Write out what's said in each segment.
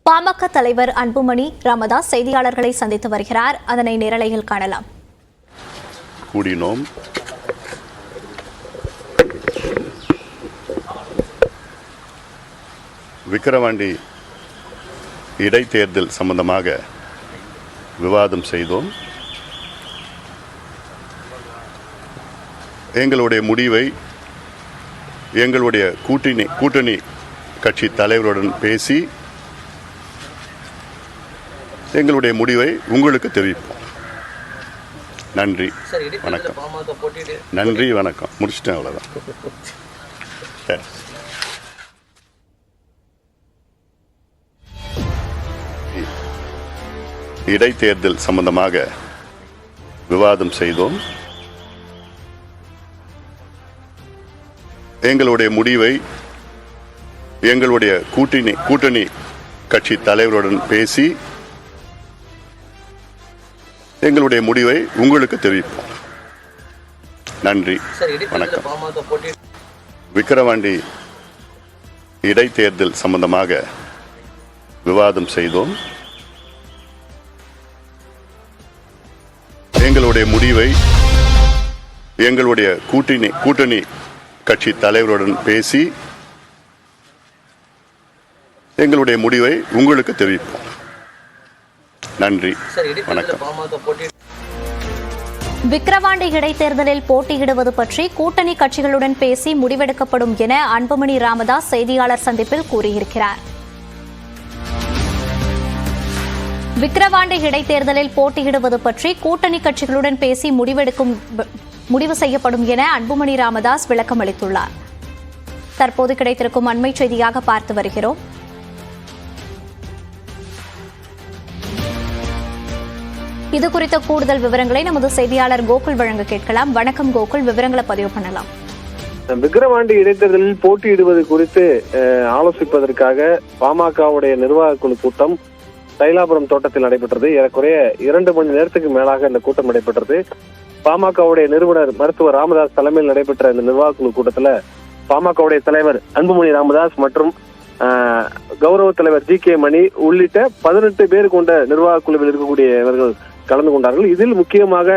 பாமக தலைவர் அன்புமணி ராமதாஸ் செய்தியாளர்களை சந்தித்து வருகிறார். அதனை நேரலையில் காணலாம். கூடினோம். விக்கிரவாண்டி இடைத்தேர்தல் சம்பந்தமாக விவாதம் செய்தோம். எங்களுடைய முடிவை எங்களுடைய கூட்டணி கட்சி தலைவருடன் பேசி எங்களுடைய முடிவை உங்களுக்கு தெரிவிப்போம். நன்றி, வணக்கம். நன்றி, வணக்கம். முடிச்சிட்டேன், அவ்வளோதான். இடைத்தேர்தல் சம்பந்தமாக விவாதம் செய்தோம். எங்களுடைய முடிவை எங்களுடைய கூட்டணி கட்சி தலைவருடன் பேசி எங்களுடைய முடிவை உங்களுக்கு தெரிவிப்போம். நன்றி, வணக்கம். விக்கிரவாண்டி இடைத்தேர்தல் சம்பந்தமாக விவாதம் செய்தோம். எங்களுடைய முடிவை எங்களுடைய கூட்டணி கட்சி தலைவருடன் பேசி எங்களுடைய முடிவை உங்களுக்கு தெரிவிப்போம். நன்றி, வணக்கம். விக்கிரவாண்டி இடைத்தேர்தலில் போட்டியிடுவது பற்றி கூட்டணி கட்சிகளுடன் பேசி முடிவெடுக்கப்படும் என அன்புமணி ராமதாஸ் செய்தியாளர் சந்திப்பில் கூறியிருக்கிறார். விக்கிரவாண்டி இடைத்தேர்தலில் போட்டியிடுவது பற்றி கூட்டணி கட்சிகளுடன் பேசி முடிவு செய்யப்படும் என அன்புமணி ராமதாஸ் விளக்கம் அளித்துள்ளார். தற்போது கிடைத்திருக்கும் அண்மை செய்தியாக பார்த்து வருகிறோம். இது குறித்த கூடுதல் விவரங்களை நமது செய்தியாளர் கோகுல் வழங்க கேட்கலாம். வணக்கம் கோகுல், விவரங்களை பதிவு பண்ணலாம். விக்கிரவாண்டி இடைத்தேர்தலில் போட்டியிடுவது குறித்து ஆலோசிப்பதற்காக பாமகவுடைய நிர்வாக குழு கூட்டம் தைலாபுரம் தோட்டத்தில் நடைபெற்றது. ஏறக்குறைய 2 மணி நேரத்துக்கு மேலாக இந்த கூட்டம் நடைபெற்றது. பாமகவுடைய நிறுவனர் மருத்துவர் ராமதாஸ் தலைமையில் நடைபெற்ற இந்த நிர்வாக குழு கூட்டத்தில் பாமகவுடைய தலைவர் அன்புமணி ராமதாஸ் மற்றும் கௌரவ தலைவர் ஜி.கே. மணி உள்ளிட்ட 18 பேர் கொண்ட நிர்வாக குழுவில் இருக்கக்கூடியவர்கள் கலந்து கொண்டார்கள். இதில் முக்கியமாக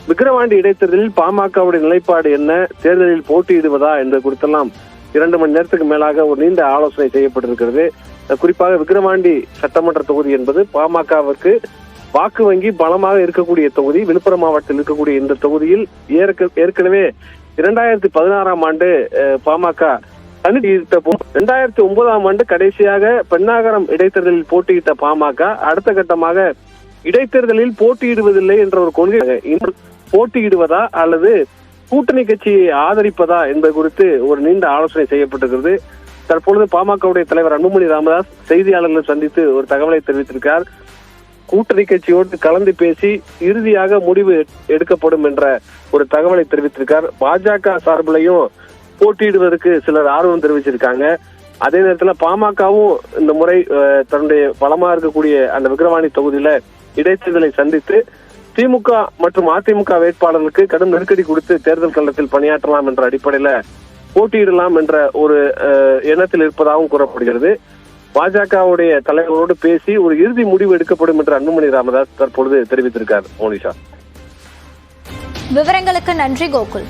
விக்கிரவாண்டி இடைத்தேர்தலில் பாமகவுடைய நிலைப்பாடு என்ன, தேர்தலில் போட்டியிடுவதா என்பது குறித்தெல்லாம் 2 மணி நேரத்துக்கு மேலாக ஒரு நீண்ட ஆலோசனை செய்யப்பட்டிருக்கிறது. குறிப்பாக விக்கிரவாண்டி சட்டமன்ற தொகுதி என்பது பாமகவிற்கு வாக்கு வங்கி பலமாக இருக்கக்கூடிய தொகுதி. விழுப்புரம் மாவட்டத்தில் இருக்கக்கூடிய இந்த தொகுதியில் ஏற்கனவே 2016ஆம் ஆண்டு பாமக தனித்த 2009ஆம் ஆண்டு கடைசியாக பெண்ணாகரம் இடைத்தேர்தலில் போட்டியிட்ட பாமக அடுத்த கட்டமாக இடைத்தேர்தலில் போட்டியிடுவதில்லை என்ற ஒரு கொள்கை, போட்டியிடுவதா அல்லது கூட்டணி கட்சியை ஆதரிப்பதா என்பது குறித்து ஒரு நீண்ட ஆலோசனை செய்யப்பட்டிருக்கிறது. தற்பொழுது பாமகவுடைய தலைவர் அன்புமணி ராமதாஸ் செய்தியாளர்களை சந்தித்து ஒரு தகவலை தெரிவித்திருக்கிறார். கூட்டணி கட்சியோடு கலந்து பேசி இறுதியாக முடிவு எடுக்கப்படும் என்ற ஒரு தகவலை தெரிவித்திருக்கார். பாஜக சார்பிலையும் போட்டியிடுவதற்கு சிலர் ஆர்வம் தெரிவிச்சிருக்காங்க. அதே நேரத்தில் பாமகவும் இந்த முறை தன்னுடைய பலமா இருக்கக்கூடிய அந்த விக்கிரவாண்டி தொகுதியில இடைத்தேர்தலை சந்தித்து திமுக மற்றும் அதிமுக வேட்பாளர்களுக்கு கடும் நெருக்கடி கொடுத்து தேர்தல் களத்தில் பணியாற்றலாம் என்ற அடிப்படையில போட்டியிடலாம் என்ற ஒரு எண்ணத்தில் இருப்பதாகவும் கூறப்படுகிறது. பாஜகவுடைய தலைவரோடு பேசி ஒரு இறுதி முடிவு எடுக்கப்படும் என்று அன்புமணி ராமதாஸ் தற்பொழுது தெரிவித்திருக்கார். மோனிஷா, விவரங்களுக்கு நன்றி கோகுல்.